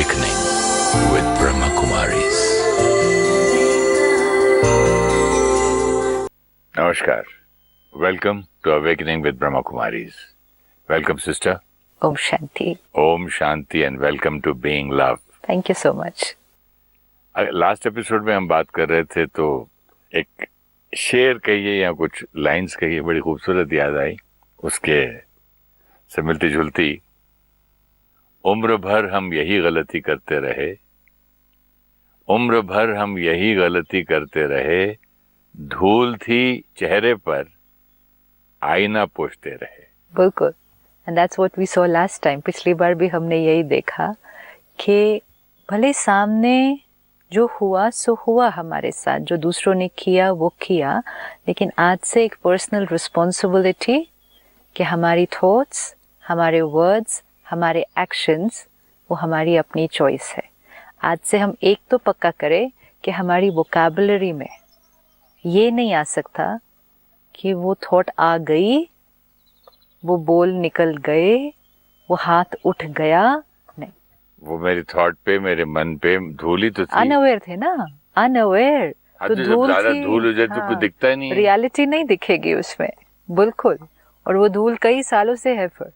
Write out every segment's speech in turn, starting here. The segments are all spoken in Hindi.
Awakening with Brahma Kumaris. Namaskar. Welcome to Awakening with Brahma Kumaris. Welcome, sister. Om Shanti. Om Shanti and welcome to Being Love. Thank you so much. Last episode में हम बात कर रहे थे तो एक शेर कहिए या कुछ लाइंस कहिए बड़ी खूबसूरत याद आई, उसके से मिलती जुलती। उम्र भर हम यही गलती करते रहे, उम्र भर हम यही गलती करते रहे, धूल थी चेहरे पर आईना पोंछते रहे। बिल्कुल, and that's what we saw last time. पिछली बार भी हमने यही देखा कि भले सामने जो हुआ सो हुआ हमारे साथ, जो दूसरों ने किया वो किया, लेकिन आज से एक पर्सनल रिस्पॉन्सिबिलिटी कि हमारी थॉट्स, हमारे वर्ड्स, हमारे एक्शंस वो हमारी अपनी चॉइस है। आज से हम एक तो पक्का करें कि हमारी वोकैबुलरी में ये नहीं आ सकता कि वो थॉट आ गई, वो बोल निकल गए, वो हाथ उठ गया। नहीं, वो मेरी थॉट पे, मेरे मन पे धूल ही तो थी। अनअवेयर थे ना, अनअवेयर। तो धूल थी, धूल हो जाए तो कुछ दिखता ही नहीं, रियलिटी नहीं दिखेगी उसमें। बिल्कुल, और वो धूल कई सालों से है फिर,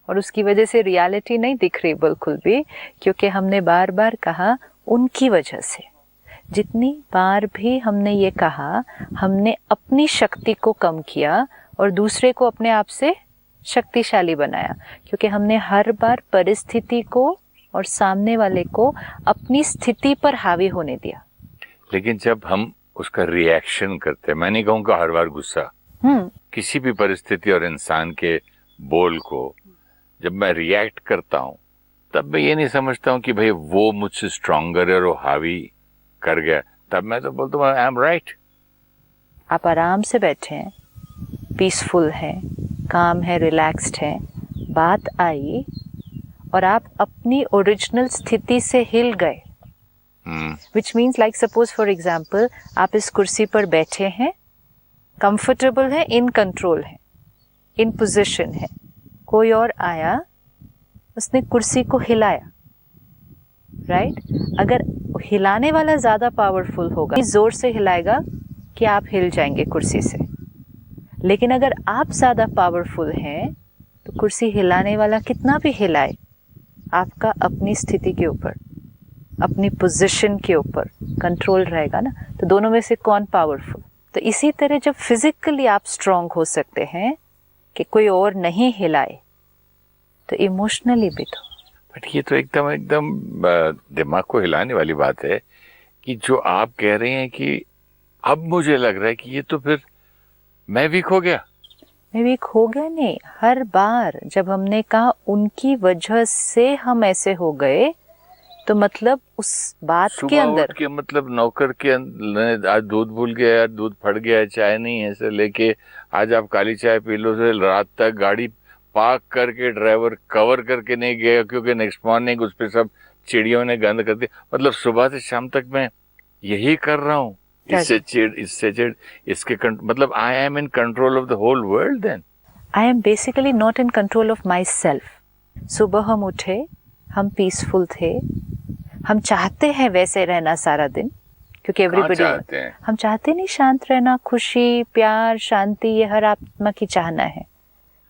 और उसकी वजह से रियलिटी नहीं दिख रही बिल्कुल भी, क्योंकि हमने बार बार कहा उनकी वजह से। जितनी बार भी हमने ये कहा, हमने अपनी शक्ति को कम किया और दूसरे को अपने आप से शक्तिशाली बनाया, क्योंकि हमने हर बार परिस्थिति को और सामने वाले को अपनी स्थिति पर हावी होने दिया। लेकिन जब हम उसका रिएक्शन करते, मैं नहीं कहूँगा हर बार गुस्सा, किसी भी परिस्थिति और इंसान के बोल को जब मैं रिएक्ट करता हूँ, तब मैं ये नहीं समझता हूँ कि भाई वो मुझसे स्ट्रॉन्गर है और वो हावी कर गया। तब मैं तो बोलता हूँ आई एम राइट। आप आराम से बैठे हैं, पीसफुल हैं, काम है, रिलैक्स्ड हैं, बात आई और आप अपनी ओरिजिनल स्थिति से हिल गए, which means like suppose for example आप इस कुर्सी पर बैठे हैं, कंफर्टेबल है, इन कंट्रोल है, इन पोजिशन है। कोई और आया, उसने कुर्सी को हिलाया, राइट? अगर हिलाने वाला ज्यादा पावरफुल होगा, इस जोर से हिलाएगा कि आप हिल जाएंगे कुर्सी से। लेकिन अगर आप ज्यादा पावरफुल हैं तो कुर्सी हिलाने वाला कितना भी हिलाए, आपका अपनी स्थिति के ऊपर, अपनी पोजीशन के ऊपर कंट्रोल रहेगा ना। तो दोनों में से कौन पावरफुल? तो इसी तरह जब फिजिकली आप स्ट्रांग हो सकते हैं कि कोई और नहीं हिलाए, तो इमोशनली भी तो। बट ये तो एकदम दिमाग को हिलाने वाली बात है कि जो आप कह रहे हैं कि अब मुझे लग रहा है कि ये तो फिर मैं वीक हो गया। मैं वीक हो गया नहीं, हर बार जब हमने कहा उनकी वजह से हम ऐसे हो गए, तो मतलब उस बात के अंदर के मतलब नौकर के आज दूध भूल गया यार, दूध फट गया, चाय नहीं है, ऐसे लेके आज आप काली चाय पी लो, से रात तक गाड़ी पार्क करके ड्राइवर कवर करके नहीं गया क्योंकि नेक्स्ट मॉर्निंग उस पे सब चिड़ियों ने गंद कर दिया। मतलब सुबह से शाम तक मैं यही कर रहा हूँ, इससे चिड़ इसके मतलब I am in control of the whole world. Then I am basically not in control of myself. सुबह हम उठे, हम पीसफुल थे, हम चाहते हैं वैसे रहना सारा दिन, क्योंकि एवरीबॉडी हम चाहते नहीं शांत रहना, खुशी, प्यार, शांति, ये हर आत्मा की चाहना है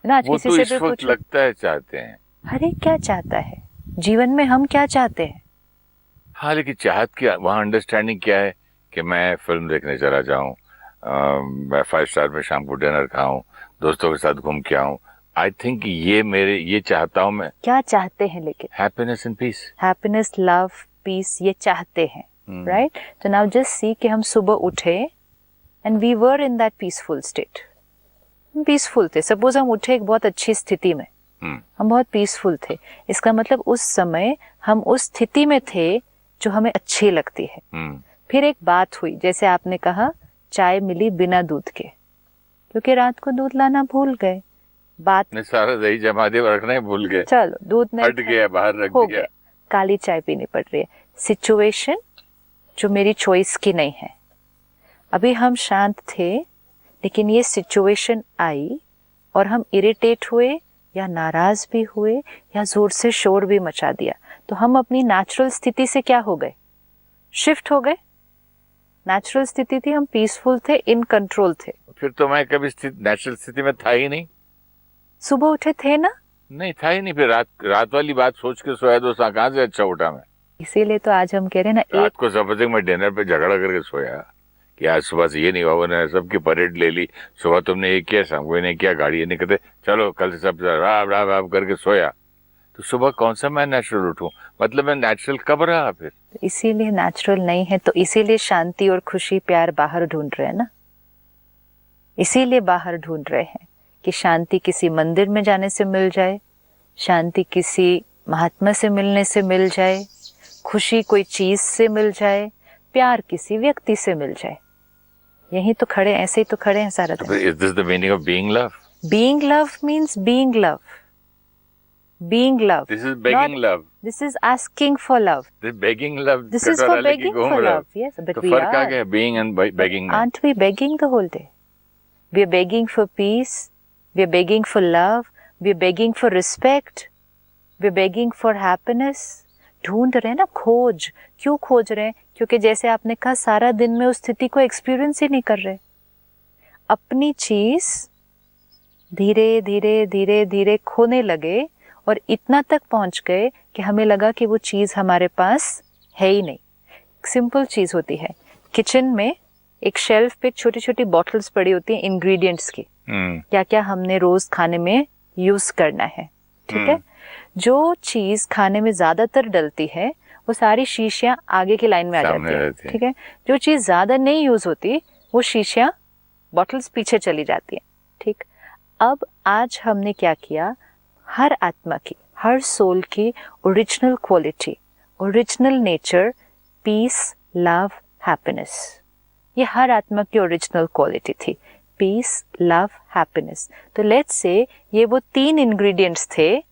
ना। आज किसी से भी पूछो, लगता है चाहते हैं, अरे क्या चाहता है जीवन में, हम क्या चाहते हैं? हाँ, लेकिन चाहत क्या, वहाँ अंडरस्टैंडिंग क्या है कि मैं फिल्म देखने चला जाऊं, मैं 5 स्टार में शाम को डिनर खाऊं, दोस्तों के साथ घूम के आऊं। आई थिंक ये चाहता हूं मैं। क्या चाहते हैं? लेकिन happiness and peace, happiness, love, peace, ये चाहते हैं, राइट? तो नाउ जस्ट सी कि हम सुबह उठे and we were in that peaceful state. हम पीसफुल थे। सपोज हम उठे एक बहुत अच्छी स्थिति में, हम बहुत पीसफुल थे, इसका मतलब उस समय हम उस स्थिति में थे जो हमें अच्छी लगती है। फिर एक बात हुई, जैसे आपने कहा चाय मिली बिना दूध के, क्योंकि रात को दूध लाना भूल गए, बात ने सारा दही जमा दिया, रखना ही भूल गए, चलो दूध नहीं हट गया, बाहर रख दिया, काली चाय पीनी पड़ रही है। सिचुएशन जो मेरी चॉइस की नहीं है। अभी हम शांत थे, लेकिन ये सिचुएशन आई और हम इरिटेट हुए या नाराज भी हुए या जोर से शोर भी मचा दिया, तो हम अपनी नेचुरल स्थिति से क्या हो गए? शिफ्ट हो गए। नेचुरल स्थिति थी, हम पीसफुल थे, इन कंट्रोल थे। फिर तो मैं कभी नेचुरल स्थिति में था ही नहीं। सुबह उठे थे ना? नहीं था ही नहीं। फिर रात वाली बात सोच के सोया तो कहाँ से अच्छा उठा मैं। इसीलिए तो आज हम कह रहे हैं ना, रात को सपोजिंग मैं डिनर पे झगड़ा करके सोया कि आज सुबह से ये नहीं हुआ, उन्होंने सबकी परेड ले ली, सुबह तुमने ये किया, शाम को नहीं किया, गाड़ी नहीं करते, चलो कल से सब राब राब राब करके सोया, तो सुबह कौन सा मैं नेचुरल उठूं? मतलब मैं नेचुरल कब रहा फिर? इसीलिए नेचुरल नहीं है, तो इसीलिए शांति और खुशी प्यार बाहर ढूंढ रहे हैं ना। इसीलिए बाहर ढूंढ रहे हैं कि शांति किसी मंदिर में जाने से मिल जाए, शांति किसी महात्मा से मिलने से मिल जाए, खुशी कोई चीज से मिल जाए, प्यार किसी व्यक्ति से मिल जाए। यही तो खड़े, ऐसे ही तो खड़े हैं सारा दिन। Is this the meaning of being love? Being love means being love. Being love. This is begging love. This is asking for love. This begging love. This is for begging for love. Yes, but तो we फर्क आ are. गया being and begging में? Aren't we begging the whole day? We are begging for peace. We are begging for love. We are begging for respect. We are begging for happiness. ढूंढ रहे हैं ना, खोज। क्यों खोज रहे हैं? क्योंकि जैसे आपने कहा, सारा दिन में उस स्थिति को एक्सपीरियंस ही नहीं कर रहे। अपनी चीज धीरे धीरे धीरे धीरे खोने लगे और इतना तक पहुंच गए कि हमें लगा कि वो चीज हमारे पास है ही नहीं। सिंपल चीज होती है, किचन में एक शेल्फ पे छोटी छोटी बॉटल्स पड़ी होती हैं इंग्रेडिएंट्स की, क्या क्या हमने रोज खाने में यूज करना है, ठीक है। जो चीज खाने में ज्यादातर डलती है वो सारी शीशियां आगे की लाइन में आ जाती है, ठीक है। जो चीज ज्यादा नहीं यूज होती वो शीशियां, बॉटल्स पीछे चली जाती हैं, ठीक। अब आज हमने क्या किया, हर आत्मा की, हर सोल की original quality, original nature, peace, love, happiness, ये हर आत्मा की ओरिजिनल क्वालिटी थी, पीस, लव, हैप्पीनेस। तो लेट्स से ये वो 3 इंग्रेडिएंट्स थे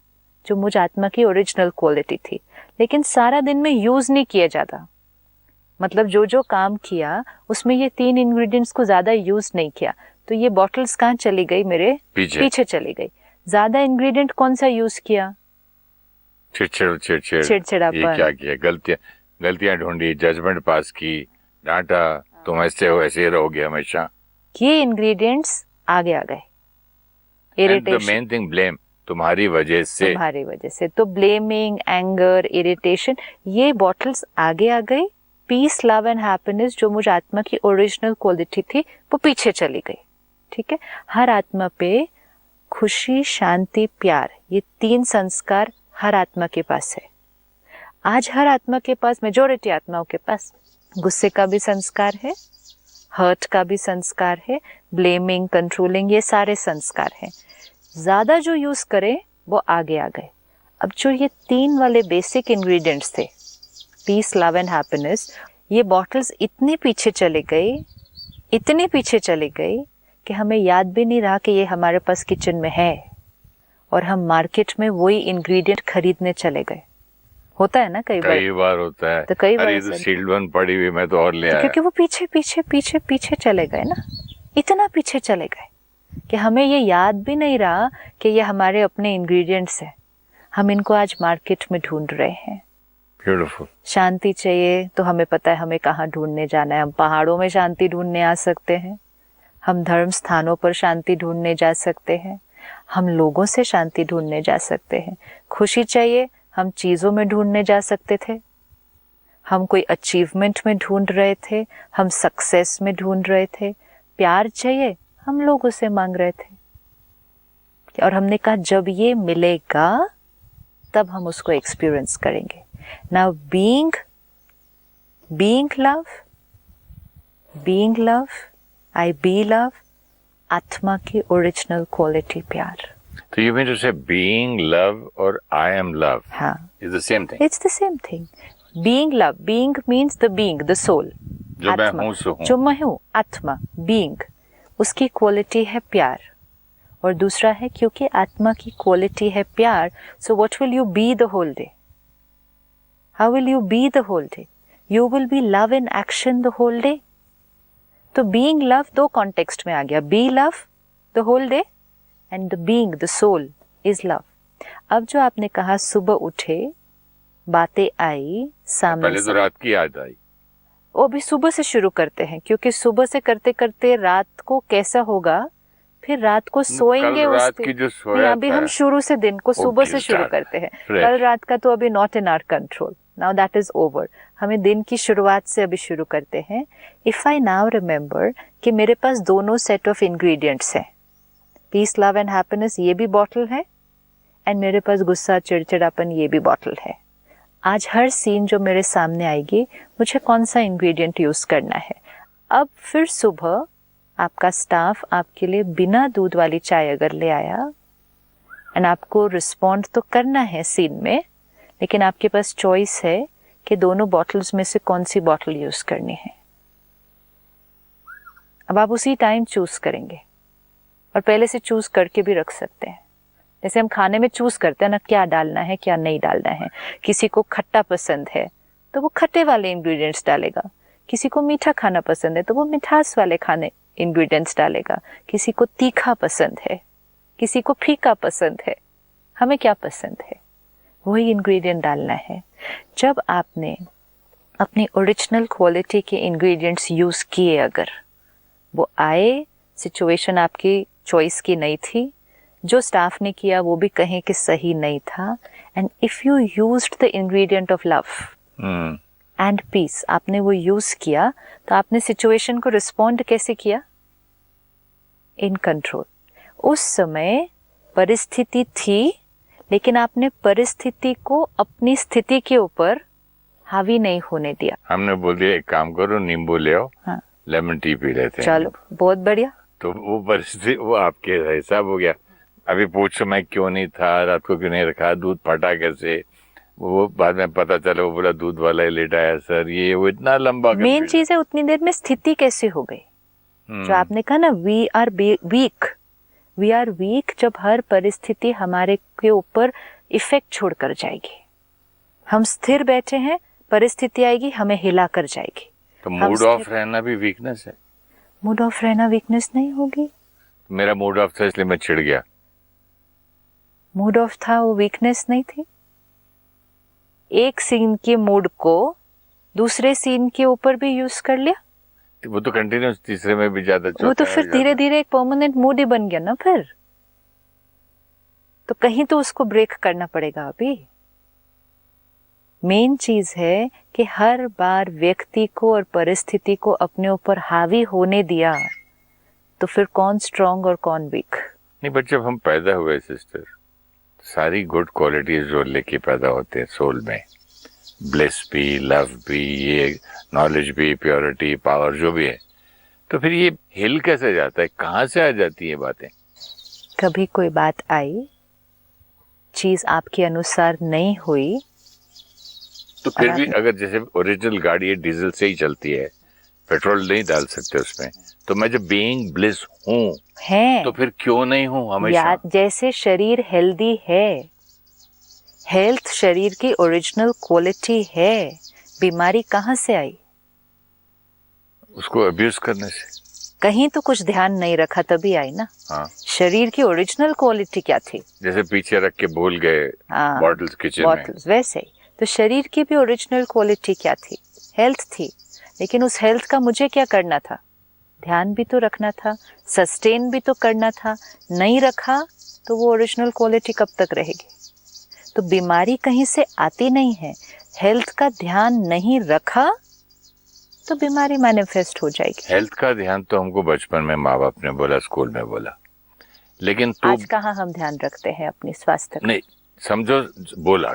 जो मुझ आत्मा की ओरिजिनल क्वालिटी थी, लेकिन सारा दिन में यूज नहीं किया जाता। मतलब जो जो काम किया उसमें ये 3 इंग्रेडिएंट्स को ज्यादा यूज नहीं किया, तो ये बॉटल्स कहाँ चली गई? मेरे पीछे चली गई। ज्यादा इंग्रेडिएंट कौन सा यूज किया? चिड़चिड़ापन। ये क्या किया? गलतियां ढूंढी, जजमेंट पास की, डांटा, तुम ऐसे हो, ऐसे रहोगे हमेशा। ये इंग्रेडिएंट्स आगे आ गए। इरिटेशन, मेन थिंग ब्लेम, तुम्हारी वजह से। तो ब्लेमिंग, एंगर, इरिटेशन, ये बॉटल्स आगे आ गई। पीस, लव एंड हैप्पीनेस जो मुझ आत्मा की ओरिजिनल क्वालिटी थी वो पीछे चली गई, ठीक है। हर आत्मा पे खुशी, शांति, प्यार, ये 3 संस्कार हर आत्मा के पास है। आज हर आत्मा के पास, मेजॉरिटी आत्माओं के पास गुस्से का भी संस्कार है, हर्ट का भी संस्कार है, ब्लेमिंग, कंट्रोलिंग, ये सारे संस्कार हैं। ज्यादा जो यूज करें वो आगे आ गए। अब जो ये 3 वाले बेसिक इंग्रेडिएंट्स थे, पीस, लव एंड हैप्पीनेस, ये बॉटल्स इतनी पीछे चली गई कि हमें याद भी नहीं रहा कि ये हमारे पास किचन में है, और हम मार्केट में वही इंग्रेडिएंट खरीदने चले गए। होता है ना कई बार होता है। तो कई बार अरे तो सील्ड वन पड़ी हुई, मैं तो और ले आया। क्योंकि वो पीछे चले गए ना, इतना पीछे चले गए कि हमें ये याद भी नहीं रहा कि ये हमारे अपने इंग्रेडिएंट्स हैं। हम इनको आज मार्केट में ढूंढ रहे हैं। ब्यूटीफुल। शांति चाहिए तो हमें पता है हमें कहाँ ढूंढने जाना है। हम पहाड़ों में शांति ढूंढने आ सकते हैं, हम धर्म स्थानों पर शांति ढूंढने जा सकते हैं, हम लोगों से शांति ढूंढने जा सकते हैं। खुशी चाहिए, हम चीजों में ढूंढने जा सकते थे, हम कोई अचीवमेंट में ढूंढ रहे थे, हम सक्सेस में ढूंढ रहे थे। प्यार चाहिए, हम लोगों से मांग रहे थे, और हमने कहा जब ये मिलेगा तब हम उसको एक्सपीरियंस करेंगे। Now being love, I be love, आत्मा की ओरिजिनल क्वालिटी प्यार। तो you mean to say being love और आई एम लव, हाँ, is the same thing? It's the same thing. Being love, being means the being, the soul, जो मैं हूं सो हूं, जो मैं हूं, आत्मा, बीइंग, उसकी क्वालिटी है प्यार। और दूसरा है क्योंकि आत्मा की क्वालिटी है प्यार, so what will you be the whole day? How will you be the whole day? You will be love in action the whole day. तो बीइंग लव 2 कॉन्टेक्स्ट में आ गया, be love the whole day and the being, the soul, is love. अब जो आपने कहा सुबह उठे, बातें आई सामने पहले तो से, रात की याद आई। वो भी सुबह से शुरू करते हैं, क्योंकि सुबह से करते करते रात को कैसा होगा, फिर रात को सोएंगे कल उस रात दिन। की जो नहीं, सोया अभी था, हम शुरू से दिन को सुबह Okay, से शुरू start करते हैं। fresh. कल रात का तो अभी not in our control, now that is over. हमें दिन की शुरुआत से अभी शुरू करते हैं। इफ आई नाउ रिमेम्बर कि मेरे पास दोनों सेट ऑफ इंग्रेडिएंट्स हैं, पीस लव एंड हैप्पीनेस ये भी बॉटल है, एंड मेरे पास गुस्सा चिड़चिड़ापन ये भी बॉटल है। आज हर सीन जो मेरे सामने आएगी, मुझे कौन सा इंग्रेडिएंट यूज करना है। अब फिर सुबह आपका स्टाफ आपके लिए बिना दूध वाली चाय अगर ले आया, एंड आपको रिस्पॉन्ड तो करना है सीन में, लेकिन आपके पास चॉइस है कि दोनों बॉटल्स में से कौन सी बॉटल यूज करनी है। अब आप उसी टाइम चूज करेंगे, और पहले से चूज करके भी रख सकते हैं। जैसे हम खाने में चूज करते हैं ना, क्या डालना है क्या नहीं डालना है। किसी को खट्टा पसंद है तो वो खट्टे वाले इंग्रेडिएंट्स डालेगा, किसी को मीठा खाना पसंद है तो वो मिठास वाले खाने इंग्रेडिएंट्स डालेगा, किसी को तीखा पसंद है, किसी को फीका पसंद है। हमें क्या पसंद है वही इंग्रेडिएंट डालना है। जब आपने अपनी ओरिजिनल क्वालिटी के इंग्रेडिएंट्स यूज किए, अगर वो आए, सिचुएशन आपकी चॉइस की नहीं थी, जो स्टाफ ने किया वो भी कहें कि सही नहीं था, and if you used the ingredient of love and peace, आपने वो यूज किया, तो आपने सिचुएशन को रिस्पॉन्ड कैसे किया? In control. उस समय परिस्थिति थी, लेकिन आपने परिस्थिति को अपनी स्थिति के ऊपर हावी नहीं होने दिया। हमने बोल दिया एक काम करो, नींबू ले आओ, हाँ, लेमन टी पी लेते हैं। चलो बहुत बढ़िया। तो वो परिस्थिति वो आपके हिसाब हो गया। अभी पूछो मैं क्यों नहीं था, रात को क्यों नहीं रखा, दूध फटा कैसे, वो बाद में पता चला वो बोला दूध वाला ही लेट आया सर, ये वो इतना लंबा। मेन चीज है उतनी देर में स्थिति कैसे हो गई। जो आपने कहा ना, वी आर वीक, जब हर परिस्थिति हमारे के ऊपर इफेक्ट छोड़कर जाएगी। हम स्थिर बैठे हैं, परिस्थिति आएगी हमें हिला कर जाएगी। तो मूड ऑफ रहना भी वीकनेस है। मूड ऑफ रहना वीकनेस नहीं होगी। मेरा मूड ऑफ था इसलिए मैं चिढ़ गया। मूड ऑफ था, वो वीकनेस नहीं थी। एक सीन के मूड को दूसरे सीन के ऊपर भी यूज कर लिया, वो तो कंटिन्यूस तीसरे में भी ज्यादा, वो तो फिर धीरे धीरे एक परमानेंट मूड ही बन गया ना। फिर तो कहीं तो उसको ब्रेक करना पड़ेगा। अभी मेन चीज है कि हर बार व्यक्ति को और परिस्थिति को अपने ऊपर हावी होने दिया, तो फिर कौन स्ट्रांग और कौन वीक? नहीं, बट जब हम पैदा हुए सिस्टर, सारी गुड क्वालिटीज जो लेके पैदा होते हैं सोल में, ब्लिस भी, लव भी, ये नॉलेज भी, प्योरिटी, पावर जो भी है, तो फिर ये हिल कैसे जाता है, कहाँ से आ जाती है बातें? कभी कोई बात आई, चीज आपके अनुसार नहीं हुई, तो फिर भी अगर जैसे ओरिजिनल गाड़ी है डीजल से ही चलती है, पेट्रोल नहीं डाल सकते उसमें, तो मैं जब बीइंग ब्लिस हूँ है, तो फिर क्यों नहीं हूँ हमेशा? जैसे शरीर हेल्दी है, हेल्थ शरीर की ओरिजिनल क्वालिटी है, बीमारी कहाँ से आई? उसको अब्यूज करने से। कहीं तो कुछ ध्यान नहीं रखा तभी आई ना। हाँ, शरीर की ओरिजिनल क्वालिटी क्या थी? जैसे पीछे रख के भूल गए बॉटल्स किचन में, वैसे ही तो शरीर की भी ओरिजिनल क्वालिटी क्या थी? हेल्थ थी। लेकिन उस हेल्थ का मुझे क्या करना था? ध्यान भी तो रखना था, सस्टेन भी तो करना था। नहीं रखा तो वो ओरिजिनल क्वालिटी कब तक रहेगी? तो बीमारी कहीं से आती नहीं है। हेल्थ का ध्यान नहीं रखा तो बीमारी मैनिफेस्ट हो जाएगी। हेल्थ का ध्यान तो हमको बचपन में माँ बाप ने बोला, स्कूल में बोला, लेकिन तो आज कहाँ हम ध्यान रखते हैं अपने स्वास्थ्य का? नहीं, समझो बोला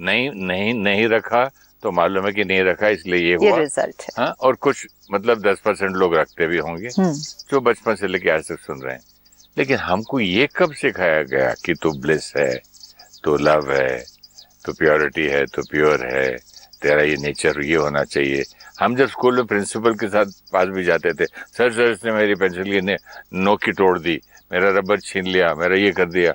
नहीं रखा तो मालूम है कि नहीं रखा, इसलिए ये हुआ, रिजल्ट है। हाँ, और कुछ मतलब 10% लोग रखते भी होंगे जो बचपन से लेके आज तक सुन रहे हैं। लेकिन हमको ये कब सिखाया गया कि तू ब्लिस है, तो लव है, तो प्योरिटी है, तो प्योर है, तेरा ये नेचर ये होना चाहिए। हम जब स्कूल में प्रिंसिपल के साथ पास भी जाते थे, सर इसने मेरी पेंसिल की नोक की तोड़ दी, मेरा रबर छीन लिया, मेरा ये कर दिया,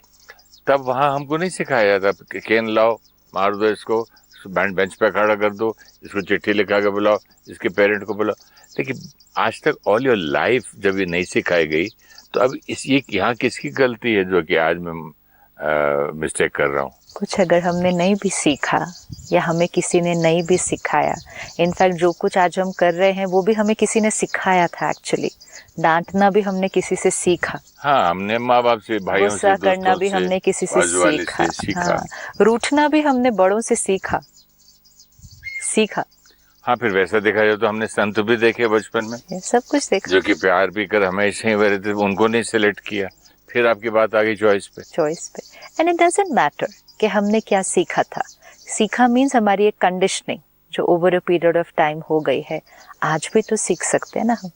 तब वहाँ हमको नहीं सिखाया जाता केन लाओ, मार दो इसको, बेंच पे खड़ा कर दो, इसको चिट्ठी लिखा के बुलाओ, इसके पेरेंट को बुलाओ। लेकिन आज तक ऑल योर लाइफ जब ये नहीं सिखाई गई, तो अब ये यहाँ किसकी गलती है जो कि आज मैं मिस्टेक कर रहा हूँ? कुछ अगर हमने नहीं भी सीखा या हमें किसी ने नहीं भी सिखाया, इनफैक्ट जो कुछ आज हम कर रहे हैं वो भी हमें किसी ने सिखाया था एक्चुअली। डांटना भी हमने किसी से सीखा, हाँ, हमने माँ बाप से, भाइयों से, गुस्सा करना दोस्तों भी से, हमने किसी से बाजू वाले सीखा, से सीखा। हाँ, रूठना भी हमने बड़ों से सीखा। हाँ, फिर वैसा देखा जाए तो हमने संत भी देखे बचपन में, ये सब कुछ देखा। जो कि प्यार भी कर हमेशा ही रहते, उनको नहीं सिलेक्ट किया। फिर आपकी बात आ गई चॉइस पे। एंड इट डजंट मैटर कि हमने क्या सीखा था। सीखा मीन्स हमारी एक कंडीशनिंग जो over a period of time हो गई है। आज भी तो सीख सकते हैं ना हम,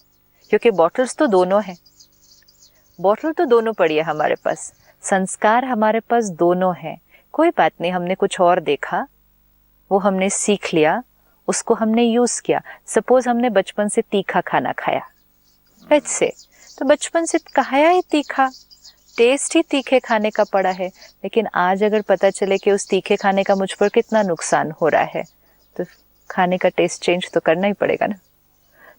क्योंकि बॉटल्स तो दोनों हैं, बॉटल तो दोनों पड़ी है हमारे पास, संस्कार हमारे पास दोनों हैं। कोई बात नहीं, हमने कुछ और देखा, वो हमने सीख लिया, उसको हमने यूज किया। सपोज हमने बचपन से तीखा खाना खाया, लेट्स से, तो बचपन से खाया ही तीखा, टेस्ट ही तीखे खाने का पड़ा है। लेकिन आज अगर पता चले कि उस तीखे खाने का मुझ पर कितना नुकसान हो रहा है, तो खाने का टेस्ट चेंज तो करना ही पड़ेगा ना।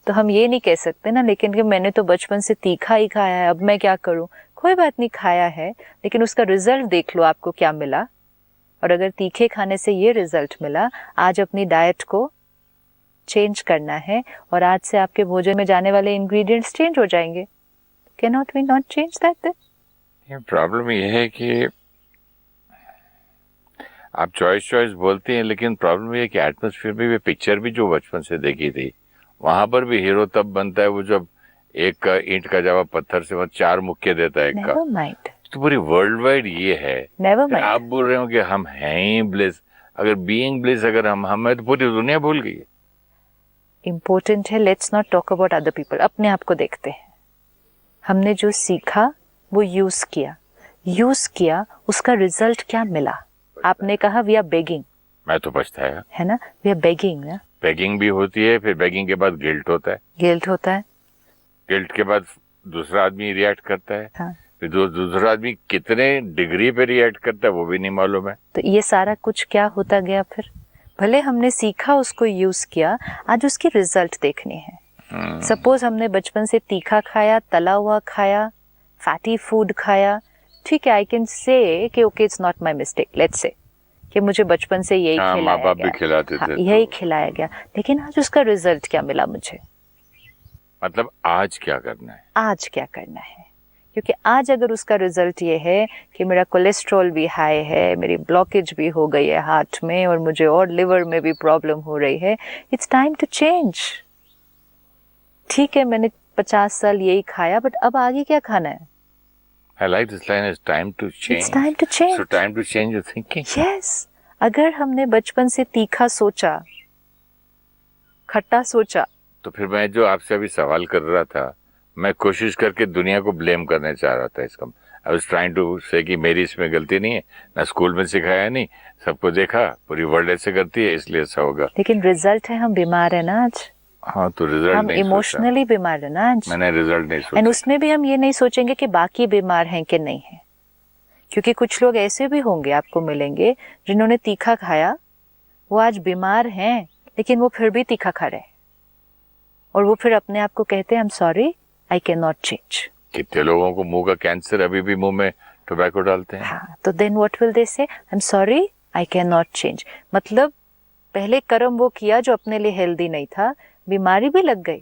तो हम ये नहीं कह सकते ना लेकिन कि मैंने तो बचपन से तीखा ही खाया है, अब मैं क्या करूं। कोई बात नहीं, खाया है, लेकिन उसका रिजल्ट देख लो आपको क्या मिला। और अगर तीखे खाने से ये रिजल्ट मिला, आज अपनी डाइट को चेंज करना है और आज से आपके भोजन में जाने वाले इंग्रेडिएंट्स चेंज हो जाएंगे। Can not we not change that? Problem ये है कि आप चॉइस बोलती हैं, लेकिन प्रॉब्लम ये है कि एटमॉस्फेयर भी, वे पिक्चर भी जो बचपन से देखी थी, वहां पर भी हीरो तब बनता है वो जब एक का ईंट का जवाब पत्थर से वो 4 मुक्के देता है एक का। नेवर माइंड, तो पूरी वर्ल्ड वाइड ये है। नेवर फिर माइंड। आप बोल रहे हो कि हम हैं ही ब्लिस। अगर बीइंग ब्लिस अगर हम हैं तो पूरी दुनिया भूल गई है। इम्पोर्टेंट है, let's not talk about other people, अपने आप को देखते हैं। हमने जो सीखा वो यूज किया, उसका रिजल्ट क्या मिला। आपने कहा वी आर बेगिंग, मैं तो पछताया है ना, वी आर बेगिंग ना। बेगिंग भी होती है, फिर बेगिंग के बाद गिल्ट होता है, गिल्ट के बाद दूसरा आदमी रिएक्ट करता है। हाँ। फिर दूसरा आदमी कितने डिग्री पे रिएक्ट करता है वो भी नहीं मालूम है। तो ये सारा कुछ क्या होता गया फिर। भले हमने सीखा, उसको यूज किया, आज उसकी रिजल्ट देखनी है। सपोज हमने बचपन से तीखा खाया, तला हुआ खाया, फैटी फूड खाया, ठीक है, आई कैन से कि okay it's not my mistake, let's say कि मुझे बचपन से यही खिलाया माँ बाप गया, भी खिलाते थे, यही खिलाया गया। लेकिन आज उसका रिजल्ट क्या मिला मुझे, मतलब आज क्या करना है। क्योंकि आज अगर उसका रिजल्ट ये है कि मेरा कोलेस्ट्रॉल भी हाई है, मेरी ब्लॉकेज भी हो गई है हार्ट में, और मुझे और लिवर में भी प्रॉब्लम हो रही है, इट्स टाइम टू चेंज। ठीक है, मैंने 50 साल यही खाया, बट अब आगे क्या खाना है। I like this line, it's time to change. It's time to change. So time to change your thinking. Yes. अगर हमने बचपन से तीखा सोचा, खट्टा सोचा, तो फिर मैं जो आपसे अभी सवाल कर रहा था, मैं कोशिश करके दुनिया को ब्लेम करने चाह रहा था इसका। I was trying to say कि मेरी इसमें गलती नहीं है, ना स्कूल में सिखाया नहीं, सबको देखा, पूरी वर्ल्ड ऐसे करती है इसलिए ऐसा होगा। लेकिन रिजल्ट है हम बीमार है ना आज। हाँ, तो रिजल्ट हम नहीं इमोशनली बीमार है ना आज। मैंने रिजल्ट नहीं सोचा। एंड उसमें भी हम ये नहीं सोचेंगे कि बाकी बीमार हैं कि नहीं है, क्योंकि कुछ लोग ऐसे भी होंगे आपको मिलेंगे जिन्होंने तीखा खाया, वो आज बीमार हैं, लेकिन वो फिर भी तीखा खा रहे हैं, और वो फिर अपने आप को कहते हैं I am sorry, I can not change. कितने लोगों को मुंह का कैंसर, अभी भी मुंह में टोबैको डालते हैं। हाँ, तो देन व्हाट विल दे से, I am sorry, I can not change. मतलब पहले कर्म वो किया जो अपने लिए हेल्दी नहीं था, बीमारी भी लग गई,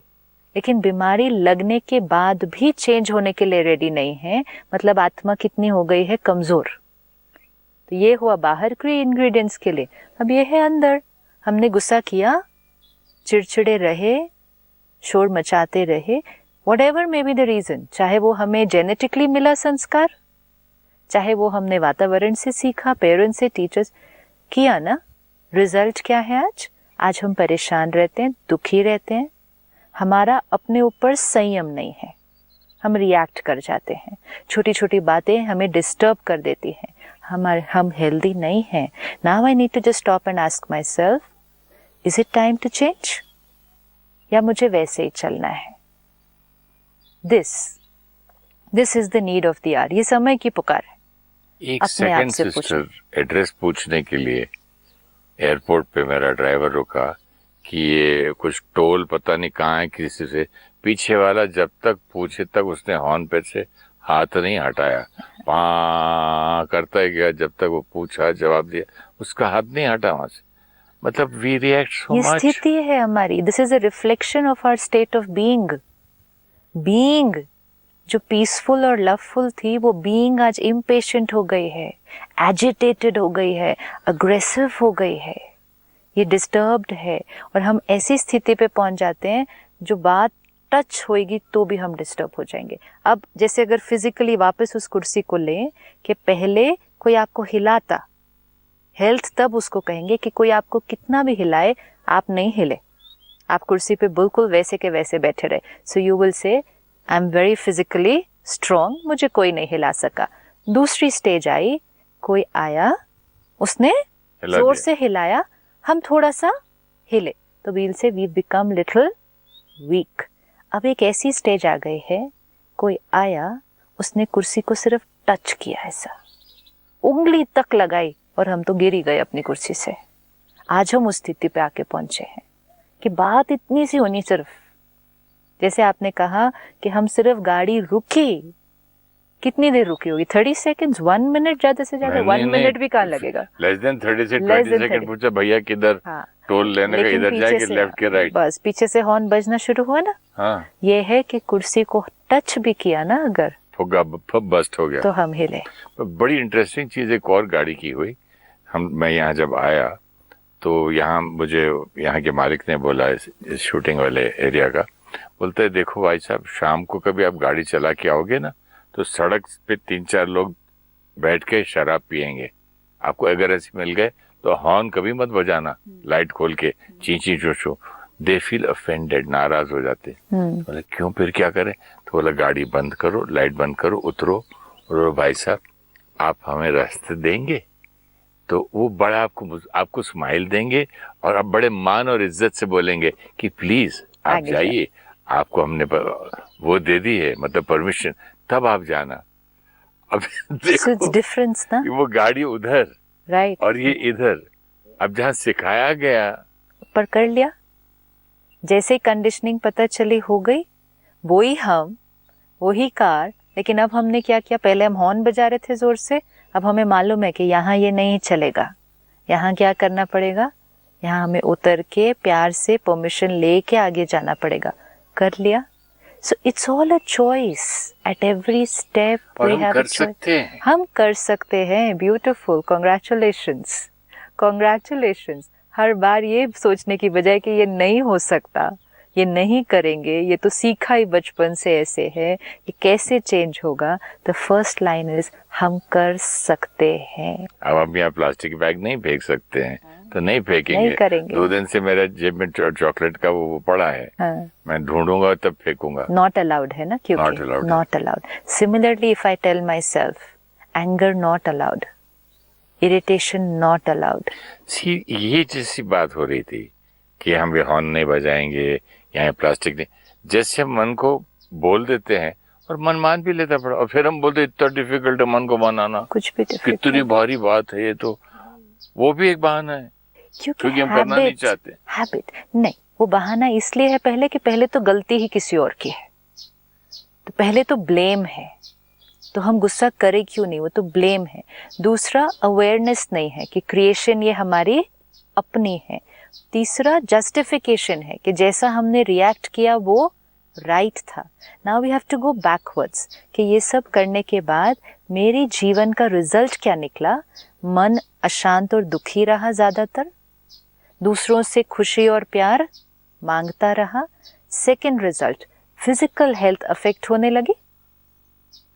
लेकिन बीमारी लगने के बाद भी चेंज होने के लिए रेडी नहीं है। मतलब आत्मा कितनी हो गई है कमजोर। तो ये हुआ बाहर के इंग्रेडिएंट्स के लिए, अब ये है अंदर। हमने गुस्सा किया, चिड़चिड़े रहे, शोर मचाते रहे, whatever may be the reason, चाहे वो हमें जेनेटिकली मिला संस्कार, चाहे वो हमने वातावरण से सीखा, पेरेंट्स से, टीचर्स किया ना। रिजल्ट क्या है आज हम परेशान रहते हैं, दुखी रहते हैं, हमारा अपने ऊपर संयम नहीं है, हम रिएक्ट कर जाते हैं, छोटी छोटी बातें हमें डिस्टर्ब कर देती हैं, हम हेल्दी नहीं हैं। Now I need to just stop and ask myself, is it time to change, या मुझे वैसे ही चलना है। This is the need of the hour, ये समय की पुकार है। एक सेकंड सिस्टर, एड्रेस पूछने के लिए एयरपोर्ट पे मेरा ड्राइवर रुका कि ये कुछ टोल पता नहीं कहाँ है, किसी से, पीछे वाला जब तक पूछे तक उसने हॉर्न पे से हाथ नहीं हटाया, करता ही गया जब तक वो पूछा, जवाब दिया, उसका हाथ नहीं हटा वहां से। मतलब वी रिएक्ट सो ये मच। स्थिति है हमारी। This is a reflection of our state of being जो पीसफुल और लवफुल थी, वो बीइंग आज इम्पेशेंट हो गई है, एजिटेटेड हो गई है, अग्रेसिव हो गई है, ये डिस्टर्ब्ड है। और हम ऐसी स्थिति पे पहुंच जाते हैं जो बात टच होएगी तो भी हम डिस्टर्ब हो जाएंगे। अब जैसे अगर फिजिकली वापस उस कुर्सी को लें कि पहले कोई आपको हिलाता, हेल्थ तब उसको कहेंगे कि कोई आपको कितना भी हिलाए आप नहीं हिले, आप कुर्सी पे बिल्कुल वैसे के वैसे बैठे रहे। So you will say I am very physically strong, मुझे कोई नहीं हिला सका। दूसरी स्टेज आई, कोई आया, उसने जोर से हिलाया, हम थोड़ा सा हिले, तो वील से वी बिकम लिटिल वीक। अब एक ऐसी स्टेज आ गई है, कोई आया, उसने कुर्सी को सिर्फ टच किया, ऐसा उंगली तक लगाई और हम तो गिर ही गए अपनी कुर्सी से। आज हम उस स्थिति पे आके पहुंचे हैं कि बात इतनी सी होनी, सिर्फ जैसे आपने कहा कि हम सिर्फ गाड़ी रुकी, कितनी देर रुकी होगी? 30 सेकेंड्स, 1 मिनट, ज्यादा से ज्यादा 1 मिनट भी कहाँ लगेगा? लेस देन 30 से 20 सेकंड पूछा भैया किधर, हाँ, टोल लेने का, इधर जाएंगे लेफ्ट के राइट, बस पीछे से हॉर्न बजना शुरू हुआ ना। हाँ, ये है कि कुर्सी को टच भी किया ना अगर, बस्ट हो गया तो हम हिले। बड़ी इंटरेस्टिंग चीज एक और गाड़ी की हुई। मैं यहाँ जब आया तो यहाँ मुझे यहाँ के मालिक ने बोला, इस शूटिंग वाले एरिया का, बोलते है देखो भाई साहब, शाम को कभी आप गाड़ी चला के आओगे ना तो सड़क पे 3-4 लोग बैठ के शराब पियेंगे, आपको अगर ऐसे मिल गए तो हॉर्न कभी मत बजाना, लाइट खोल के चींची चूचू, दे फील ऑफेंडेड, नाराज हो जाते। बोले क्यों, फिर क्या करें? तो बोला गाड़ी बंद करो, लाइट बंद करो, उतरो, और भाई साहब आप हमें रास्ते देंगे, तो वो बड़ा आपको स्माइल देंगे और आप बड़े मान और इज्जत से बोलेंगे कि प्लीज आप जाइए, आपको हमने वो दे दी है, मतलब परमिशन, तब आप जाना। अब देखो डिफरेंस ना, वो गाड़ी उधर, राइट, और ये इधर। अब जहाँ सिखाया गया पर कर लिया, जैसे कंडीशनिंग पता चली हो गई, वही हम, वही कार, लेकिन अब हमने क्या किया? पहले हम हॉर्न बजा रहे थे जोर से, अब हमें मालूम है कि यहाँ ये नहीं चलेगा, यहाँ क्या करना पड़ेगा? यहाँ हमें उतर के प्यार से परमिशन लेके आगे जाना पड़ेगा। कर लिया। So it's all a choice at every step. और हम कर सकते हैं, हम कर सकते हैं। Beautiful, congratulations, congratulations. हर बार ये सोचने की बजाय कि ये नहीं हो सकता, ये नहीं करेंगे, ये तो सीखा ही बचपन से ऐसे है, ये कैसे चेंज होगा? द फर्स्ट लाइन इज हम कर सकते हैं। अब हम यहाँ प्लास्टिक बैग नहीं फेंक सकते हैं, तो नहीं फेंकेंगे, नहीं करेंगे। 2 दिन से मेरे जेब में चॉकलेट का वो पड़ा है, हाँ। मैं ढूंढूंगा तब फेंकूंगा। नॉट अलाउड है ना, क्योंकि not allowed. Similarly if I tell myself anger not allowed, irritation not allowed. See ये जैसी बात हो रही थी कि हम ये हॉर्न नहीं बजाएंगे, यहाँ प्लास्टिक नहीं, जैसे हम मन को बोल देते हैं और मन मान भी लेता पड़ा, और फिर हम बोलते इतना डिफिकल्ट है मन को मनाना, कुछ भी कितनी भारी बात है ये, तो वो भी एक बहाना है क्योंकि हम करना नहीं चाहते। हैबिट नहीं, वो बहाना इसलिए है पहले कि पहले तो गलती ही किसी और की है, तो पहले तो ब्लेम है, तो हम गुस्सा करें क्यों नहीं, वो तो ब्लेम है। दूसरा अवेयरनेस नहीं है कि क्रिएशन ये हमारी अपनी है। तीसरा जस्टिफिकेशन है कि जैसा हमने रिएक्ट किया वो राइट था। Now we have to go backwards कि ये सब करने के बाद मेरे जीवन का रिजल्ट क्या निकला? मन अशांत और दुखी रहा, ज्यादातर दूसरों से खुशी और प्यार मांगता रहा। Second result, physical health affect होने लगी।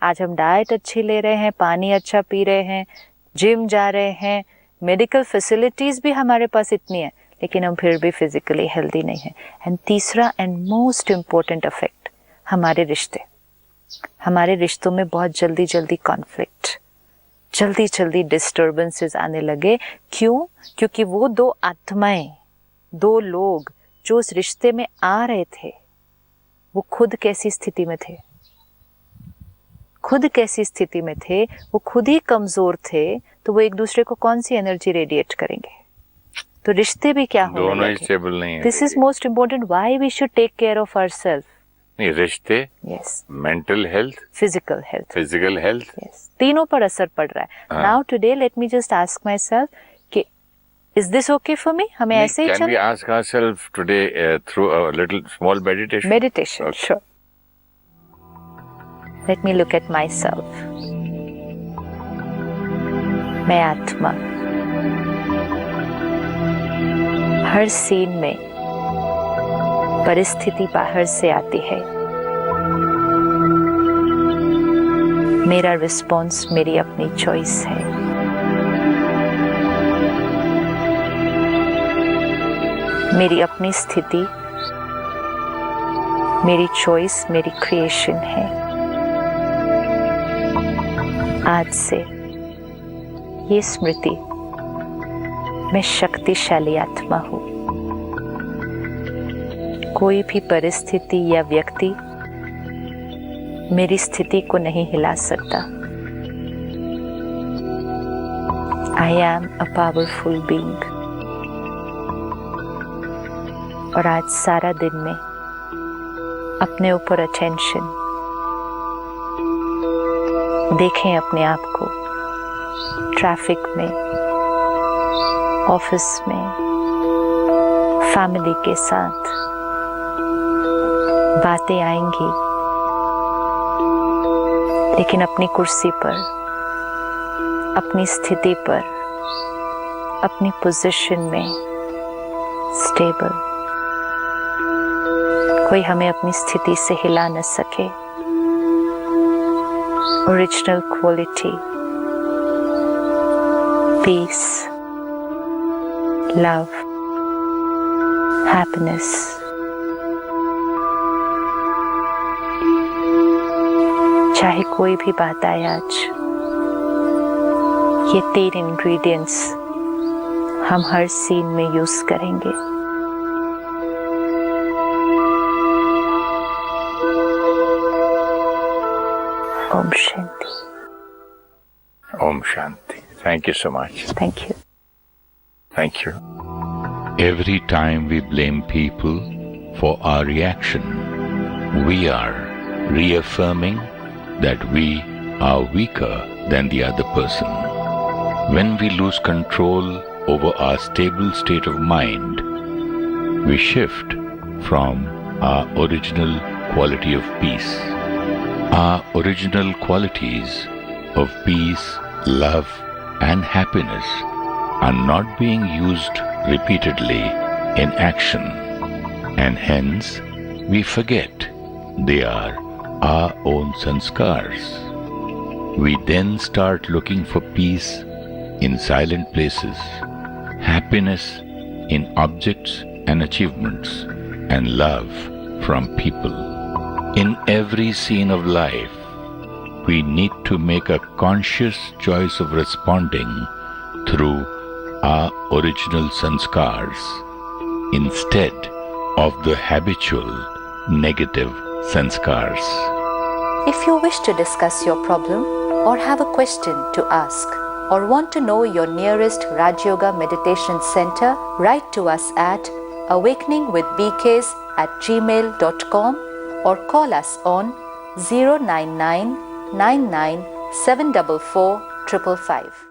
आज हम डाइट अच्छी ले रहे हैं, पानी अच्छा पी रहे हैं, जिम जा रहे हैं, मेडिकल फैसिलिटीज भी हमारे पास इतनी है, लेकिन हम फिर भी फिजिकली हेल्दी नहीं है। एंड तीसरा एंड मोस्ट इम्पोर्टेंट इफेक्ट, हमारे रिश्ते। हमारे रिश्तों में बहुत जल्दी जल्दी कॉन्फ्लिक्ट, जल्दी जल्दी डिस्टर्बेंसेस आने लगे। क्यों? क्योंकि वो दो आत्माएं, दो लोग जो उस रिश्ते में आ रहे थे, वो खुद कैसी स्थिति में थे, खुद कैसी स्थिति में थे, वो खुद ही कमजोर थे, तो वो एक दूसरे को कौन सी एनर्जी रेडिएट करेंगे? तो रिश्ते भी क्या होने लगे? दोनों ही स्टेबल नहीं है। This is most important, why we should take care of ourselves. नहीं, रिश्ते, yes, mental health, physical health, physical health, yes, तीनों पर असर पड़ रहा है. Now today let me just ask myself कि is this okay for me? हमें ऐसे ही Can we चल ask ourselves today through a little small meditation? Meditation. Okay. Sure. Let me look at my self. मैं आत्मा, हर सीन में परिस्थिति बाहर से आती है, मेरा रिस्पॉन्स मेरी अपनी चॉइस है. मेरी अपनी स्थिति, मेरी चॉइस, मेरी क्रिएशन है. आज से ये स्मृति, मैं शक्तिशाली आत्मा हूं. कोई भी परिस्थिति या व्यक्ति मेरी स्थिति को नहीं हिला सकता. I am a powerful being. और आज सारा दिन में अपने ऊपर अटेंशन देखें, अपने आप को ट्रैफिक में, ऑफिस में, फैमिली के साथ. बातें आएंगी, लेकिन अपनी कुर्सी पर, अपनी स्थिति पर, अपनी पोजीशन में स्टेबल. कोई हमें अपनी स्थिति से हिला न सके. Original quality, peace, love, happiness. चाहे कोई भी बात आए आज, ये 3 इंग्रेडिएंट्स हम हर सीन में यूज करेंगे. Om Shanti. Om Shanti. Thank you so much. Thank you. Thank you. Every time we blame people for our reaction, we are reaffirming that we are weaker than the other person. When we lose control over our stable state of mind, we shift from our original quality of peace. Our original qualities of peace, love, and happiness are not being used repeatedly in action, and hence we forget they are our own sanskars. We then start looking for peace in silent places, happiness in objects and achievements, and love from people. In every scene of life, we need to make a conscious choice of responding through our original sanskars instead of the habitual negative sanskars. If you wish to discuss your problem or have a question to ask or want to know your nearest Raj Yoga Meditation Center, write to us at awakeningwithbks@gmail.com or call us on 099 99 744 555.